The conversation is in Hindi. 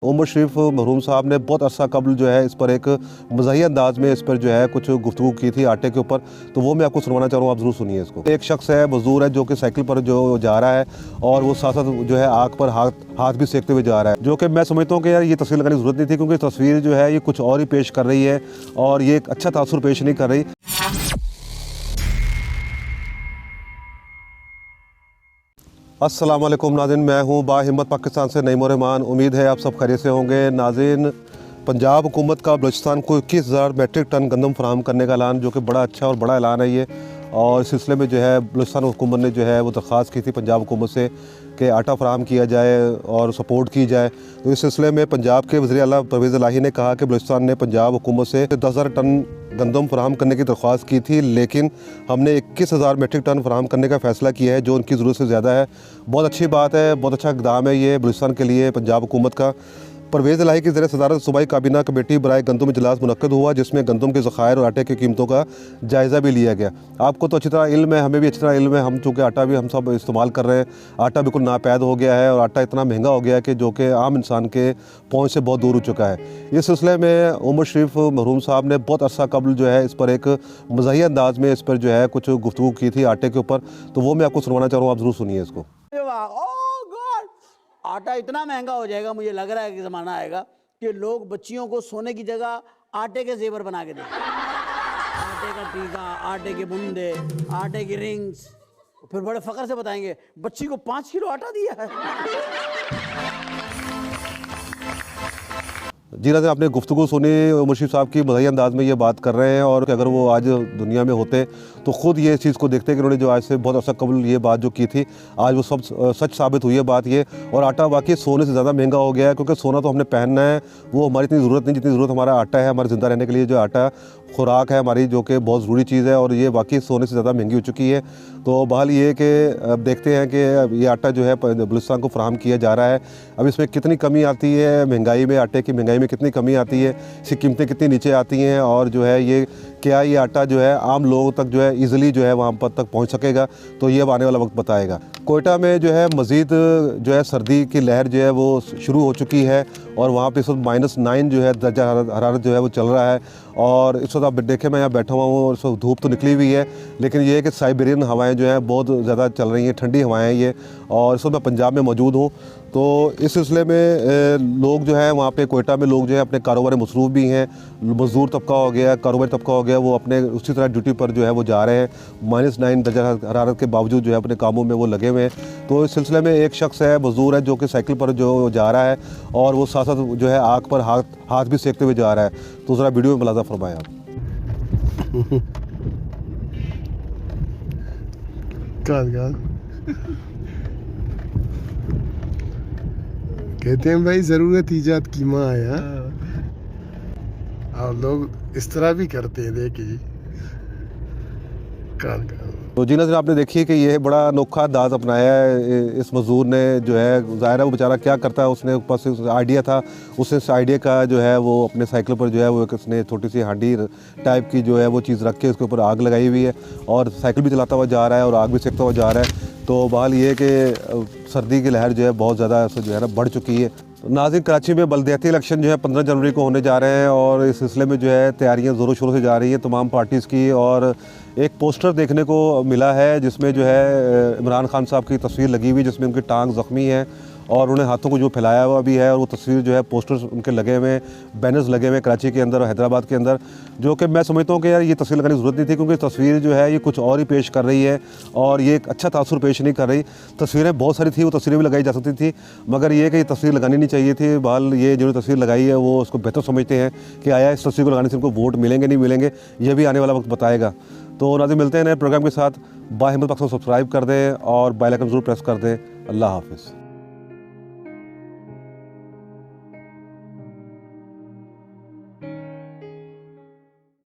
उमर शरीफ मरहूम साहब ने बहुत अरसा कबल जो है इस पर एक मज़ाही अंदाज में इस पर जो है कुछ गुफ्तगू की थी आटे के ऊपर। तो वो मैं आपको सुनवाना चाह रहा हूँ, आप ज़रूर सुनिए इसको। एक शख्स है, मजदूर है, जो कि साइकिल पर जो जा रहा है और वो साथ साथ जो है आग पर हाथ भी सेकते हुए जा रहा है, जो कि मैं समझता हूँ कि यार ये तस्वीर लगाने की ज़रूरत नहीं थी, क्योंकि तस्वीर जो है ये कुछ और ही पेश कर रही है और ये एक अच्छा तासुर पेश नहीं कर रही। अस्सलाम वालेकुम नाज़रीन, मैं हूँ बाहिम्मत पाकिस्तान से नईम रहमान। उम्मीद है आप सब खैरियत से होंगे। नाज़रीन, पंजाब हुकूमत का बलूचिस्तान को 21,000 मेट्रिक टन गंदम फराहम करने का ऐलान, जो कि बड़ा अच्छा और बड़ा ऐलान है ये। और इस सिलसिले में जो है बलूचिस्तान हुकूमत ने जो है वो दरख्वास्त की थी पंजाब हुकूमत से कि आटा फराहम किया जाए और सपोर्ट की जाए। तो इस सिलसिले में पंजाब के वज़ीर आला परवेज़ इलाही ने कहा कि बलूचिस्तान ने पंजाब हुकूमत से 10,000 टन गंदम फराहम करने की दरख्वास्त की थी, लेकिन हमने 21,000 मेट्रिक टन फराहम करने का फ़ैसला किया है, जो उनकी ज़रूरत से ज़्यादा है। बहुत अच्छी बात है, बहुत अच्छा इक़दाम है ये बलूचिस्तान के लिए, पंजाब हुकूमत का। परवेज़ इलाही की ज़रिए सदारत सूबाई काबीना कमेटी बराए गंदम इजलास मुनक्कद हुआ, जिसमें गंदम के ज़खायर और आटे की कीमतों का जायज़ा भी लिया गया। आपको तो अच्छी तरह इल्म है, हमें भी अच्छी तरह इल्म है, हम चूँकि आटा भी हम सब इस्तेमाल कर रहे हैं। आटा बिल्कुल नापैद हो गया है और आटा इतना महंगा हो गया है कि जो कि आम इंसान के पहुँच से बहुत दूर हो चुका है। इस सिलसिले में उमर शरीफ मरहूम साहब ने बहुत अरसा कबल जो है इस पर एक मज़ाही अंदाज में इस पर जो है कुछ गुफ्तगू की थी आटे के ऊपर। तो वो मैं आपको सुनवाना चाह रहा हूँ, आप ज़रूर सुनिए इसको। आटा इतना महंगा हो जाएगा, मुझे लग रहा है कि ज़माना आएगा कि लोग बच्चियों को सोने की जगह आटे के जेवर बना के दें। आटे का टीका, आटे के बूंदे, आटे की रिंग्स, फिर बड़े फख्र से बताएंगे बच्ची को 5 किलो आटा दिया है। जी नाज़रीन, आपने गुफ्तगू सुनी, उमर शरीफ साहब की मज़ाही अंदाज में ये बात कर रहे हैं। और अगर वो आज दुनिया में होते तो ख़ुद ये चीज़ को देखते कि उन्होंने जो आज से बहुत अर्सा कबल ये बात जो की थी, आज वो सब सच साबित हुई है बात ये। और आटा वाकई सोने से ज़्यादा महंगा हो गया है, क्योंकि सोना तो हमने पहनना है, वो हमारी इतनी ज़रूरत नहीं जितनी ज़रूरत हमारा आटा है। हमारे ज़िंदा रहने के लिए जो आटा खुराक है हमारी, जो कि बहुत ज़रूरी चीज़ है, और ये वाकई सोने से ज़्यादा महंगी हो चुकी है। तो बहरहाल ये कि अब देखते हैं कि ये आटा जो है बलूचिस्तान को फराहम किया जा रहा है। अब इसमें कितनी कमी आती है महंगाई में, आटे की महंगाई में कितनी कमी आती है, इसकी कीमतें कितनी नीचे आती हैं, और जो है ये क्या ये आटा जो है आम लोगों तक जो है ईज़िली जो है वहाँ पर तक पहुँच सकेगा, तो ये अब आने वाला वक्त बताएगा। कोयटा में जो है मज़ीद जो है सर्दी की लहर जो है वो शुरू हो चुकी है, और वहाँ पे इस वक्त -9 जो है दर्जा हरारत जो है वो चल रहा है। और इस वक्त आप देखें, मैं यहाँ बैठा हुआ हूँ और इस वक्त धूप तो निकली हुई है, लेकिन ये है कि साइबेरियन हवाएं जो हैं बहुत ज़्यादा चल रही हैं, ठंडी हवाएं हैं ये। और इस वक्त मैं पंजाब में मौजूद हूँ। तो इस सिलसिले में लोग जो है वहाँ पे कोयटा में लोग जो है अपने कारोबार में मसरूफ़ भी हैं। मज़दूर तबका हो गया, कारोबारी तबका हो गया, वो अपने उसी तरह ड्यूटी पर जो है वो जा रहे हैं। -9 दर्जा हरारत के बावजूद जो है अपने कामों में वो लगे हुए हैं। तो इस सिलसिले में एक शख्स है, मज़दूर है, जो कि साइकिल पर जो जा रहा है और वो साथ साथ जो है आग पर हाथ भी सेकते हुए जा रहा है। तो ज़रा वीडियो में मुलाज़ा फरमाएं आप। कहते हैं भाई ज़रूरत ईजाद की माँ है। और लोग इस तरह भी करते हैं, देखिए। तो जी नाज़रीन, आपने देखिए कि ये बड़ा अनोखा अंदाज़ अपनाया है इस मज़दूर ने। जो है ज़ाहिर है वो बेचारा क्या करता है, उसने पास आइडिया था, उसने इस आइडिया का जो है वो अपने साइकिल पर जो है वो उसने छोटी सी हांडी टाइप की जो है वो चीज़ रख के उसके ऊपर आग लगाई हुई है, और साइकिल भी चलाता हुआ जा रहा है और आग भी सेकता हुआ जा रहा है। तो बहरहाल ये कि सर्दी की लहर जो है बहुत ज़्यादा जो है ना बढ़ चुकी है। नाज़रीन, कराची में बल्दियाती इलेक्शन जो है 15 जनवरी को होने जा रहे हैं, और इस सिलसिले में जो है तैयारियां ज़ोरों शोरों से जा रही हैं तमाम पार्टीज़ की। और एक पोस्टर देखने को मिला है जिसमें जो है इमरान खान साहब की तस्वीर लगी हुई, जिसमें उनकी टांग ज़ख्मी है और उन्होंने हाथों को जो फैलाया हुआ भी है, और वो तस्वीर जो है पोस्टर्स उनके लगे हुए हैं, बैनर्स लगे हुए हैं कराची के अंदर और हैदराबाद के अंदर, जो कि मैं समझता हूँ कि यार ये तस्वीर लगाने की ज़रूरत नहीं थी, क्योंकि तस्वीर जो है ये कुछ और ही पेश कर रही है और ये एक अच्छा तासुर पेश नहीं कर रही। तस्वीरें बहुत सारी थी, वो तस्वीरें भी लगाई जा सकती थी, मगर ये कि ये तस्वीर लगानी नहीं चाहिए थी। बहरहाल ये जो तस्वीर लगाई है वो उसको बेहतर समझते हैं कि आया इस तस्वीर को लगाने से उनको वोट मिलेंगे नहीं मिलेंगे, ये भी आने वाला वक्त बताएगा। तो नाज़रीन, मिलते हैं नए प्रोग्राम के साथ। बाहिम्मत पाकिस्तान सब्सक्राइब कर दें और बेल आइकन ज़रूर प्रेस कर दें। अल्लाह हाफ़िज़।